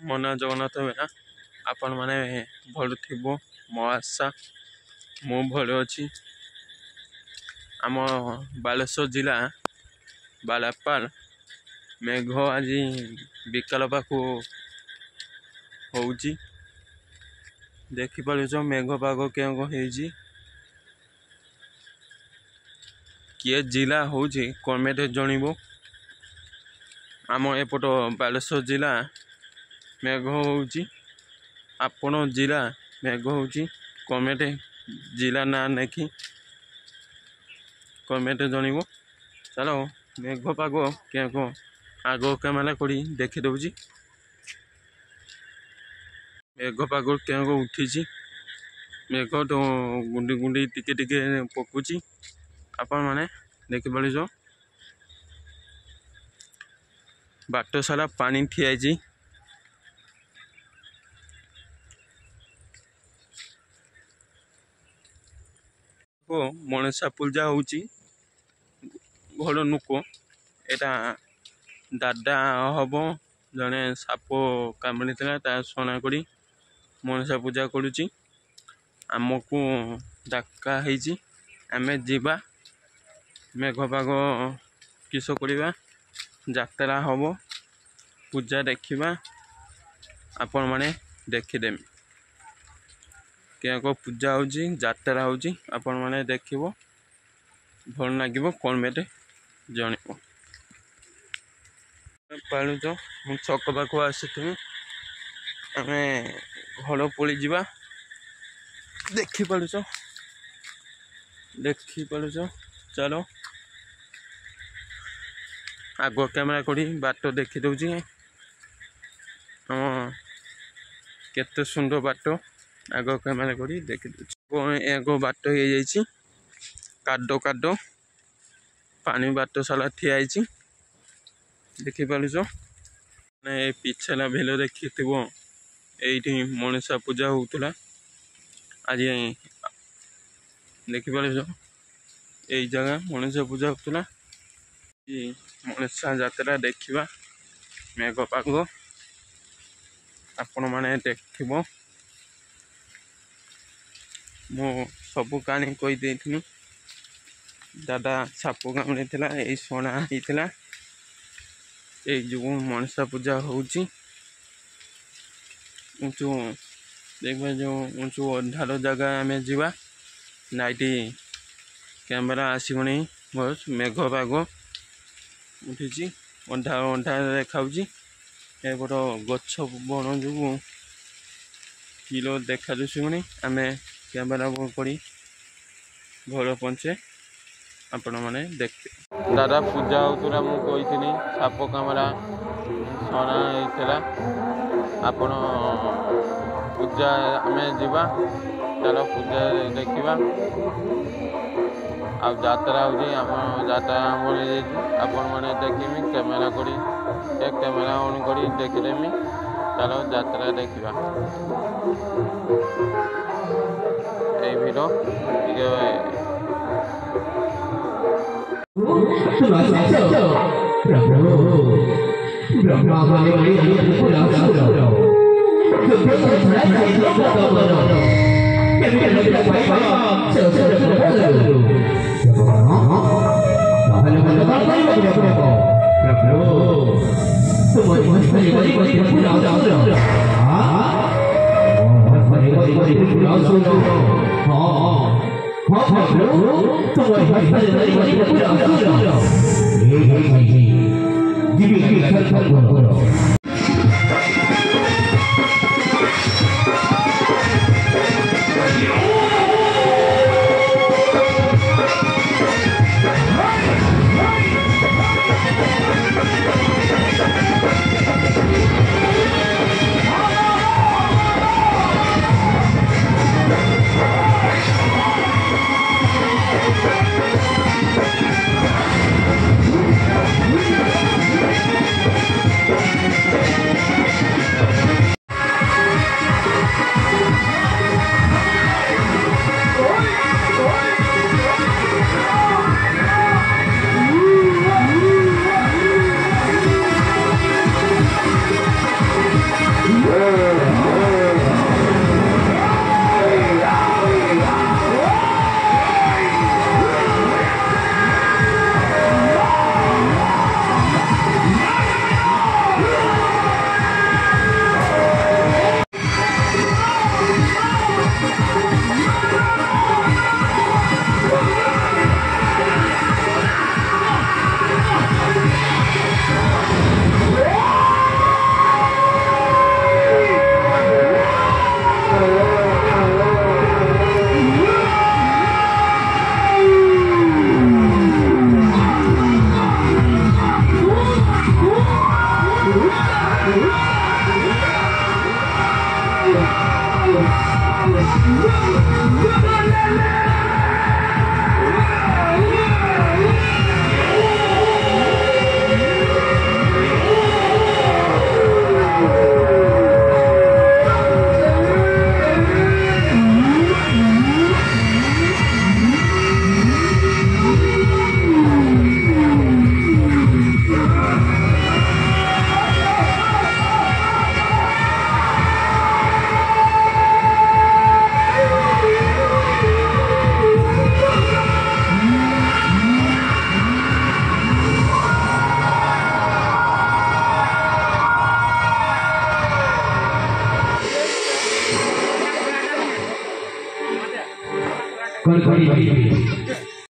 ମୋ ନାଁ ଜଗନ୍ନାଥ ବେହେରା। ଆପଣମାନେ ଭଲ ଥିବ ମୋ ଆଶା। ମୁଁ ଭଲ ଅଛି। ଆମ ବାଲେଶ୍ୱର ଜିଲ୍ଲା ବାଲାପାଳ ମେଘ ଆଜି ବିକାଳ ପାଖକୁ ହେଉଛି। ଦେଖିପାରୁଛ ମେଘ ପାଗ କେଉଁ ହେଇଛି। କିଏ ଜିଲ୍ଲା ହେଉଛି କମେଣ୍ଟ ଜଣିବ। ଆମ ଏପଟ ବାଲେଶ୍ୱର ଜିଲ୍ଲା ମେଘ ହେଉଛି। ଆପଣ ଜିଲ୍ଲା ମେଘ ହେଉଛି କମେଣ୍ଟ ଜିଲ୍ଲା ନାଁ ଲେଖି କମେଣ୍ଟ ଜଣିବ। ଚାଲ ମେଘ ପାଗ କେଉଁ ଆଗ କ୍ୟାମେରା କରି ଦେଖି ଦେଉଛି। ମେଘ ପାଗ କେଉଁ ଉଠିଛି। ମେଘ ତ ଗୁଣ୍ଡି ଗୁଣ୍ଡି ଟିକେ ଟିକେ ପକଉଛି। ଆପଣମାନେ ଦେଖିପାରୁଛ ବାଟ ସାରା ପାଣି ଠିଆ ହେଇଛି। ମନସା ପୂଜା ହେଉଛି। ଭଲ ନୁକ ଏଟା ଦାଦା ହବ ଜଣେ ସାପ କାମୁଡ଼ିଥିଲା ତା ସଣା କରି ମନସା ପୂଜା କରୁଛି। ଆମକୁ ଡାକା ହେଇଛି ଆମେ ଯିବା। ମେଘ ପାଗ କିସ କରିବା। ଯାତ୍ରା ହବ ପୂଜା ଦେଖିବା। ଆପଣମାନେ ଦେଖିଦେମି କେଉଁ ପୂଜା ହେଉଛି ଯାତ୍ରା ହେଉଛି। ଆପଣମାନେ ଦେଖିବ ଭଲ ଲାଗିବ କମେଣ୍ଟ ଜଣିବ। ପାଳୁଛ ମୁଁ ଛକ ପାଖକୁ ଆସିଥିବି। ଆମେ ଘର ପଳେଇଯିବା। ଦେଖିପାରୁଛ ଚାଲ ଆଗ କ୍ୟାମେରା କରି ବାଟ ଦେଖି ଦେଉଛି। କେତେ ସୁନ୍ଦର ବାଟ ଆଗ କ୍ୟାମେରା କରି ଦେଖି ଦେଉଛି। ଆଗ ବାଟ ହେଇଯାଇଛି କାଦ ପାଣି ବାଟ ସାରା ଠିଆ ହେଇଛି। ଦେଖିପାରୁଛ ଏ ପିଛଲା ଭେଲ ଦେଖିଥିବ ଏଇଠି ମନସା ପୂଜା ହେଉଥିଲା। ଆଜି ଦେଖିପାରୁଛ ଏଇ ଜାଗା ମନସା ପୂଜା ହେଉଥିଲା। ମନସା ଯାତ୍ରା ଦେଖିବା। ମେଘ ପାଗ ଆପଣମାନେ ଦେଖିବ। ମୁଁ ସବୁ କାହାଣୀ କହିଦେଇଥିଲି। ଦାଦା ସାପ କାମୁଡ଼ିଥିଲା ଏଇ ସଣା ହେଇଥିଲା। ଏଇ ଯୋଗୁଁ ମନସା ପୂଜା ହେଉଛି। ଉঁଚୁ ଦେଖିବା ଯେଉଁ ଉଁଚୁ ଅନ୍ଧାର ଜାଗା ଆମେ ଯିବା। ନାଇଟି କ୍ୟାମେରା ଆସିବନି। ମେଘ ପାଗ ଉଠିଛି ଅନ୍ଧାର ଦେଖାଉଛି। ଏପଟ ଗଛ ବଣ ଯୋଗୁଁ କିଲୋ ଦେଖାଯାଉନି। ଆମେ କ୍ୟାମେରା କରି ଘର ପହଞ୍ଚେ ଆପଣମାନେ ଦେଖିବେ। ଦାଦା ପୂଜା ହେଉଥିଲା ମୁଁ କହିଥିଲି ସାପ କାମରା ସଣା ହେଇଥିଲା। ଆପଣ ପୂଜା ଆମେ ଯିବା। ଚାଲ ପୂଜା ଦେଖିବା। ଆଉ ଯାତ୍ରା ହେଉଛି ଆମ ଯାତ୍ରା ଆମର ହେଇଯାଇଛି। ଆପଣମାନେ ଦେଖିମି କ୍ୟାମେରା କରି କ୍ୟାମେରା ଅନ୍ କରି ଦେଖିଦେମି। ଚାଲ ଯାତ୍ରା ଦେଖିବା। এই ভিডিও ଟିକେ Kali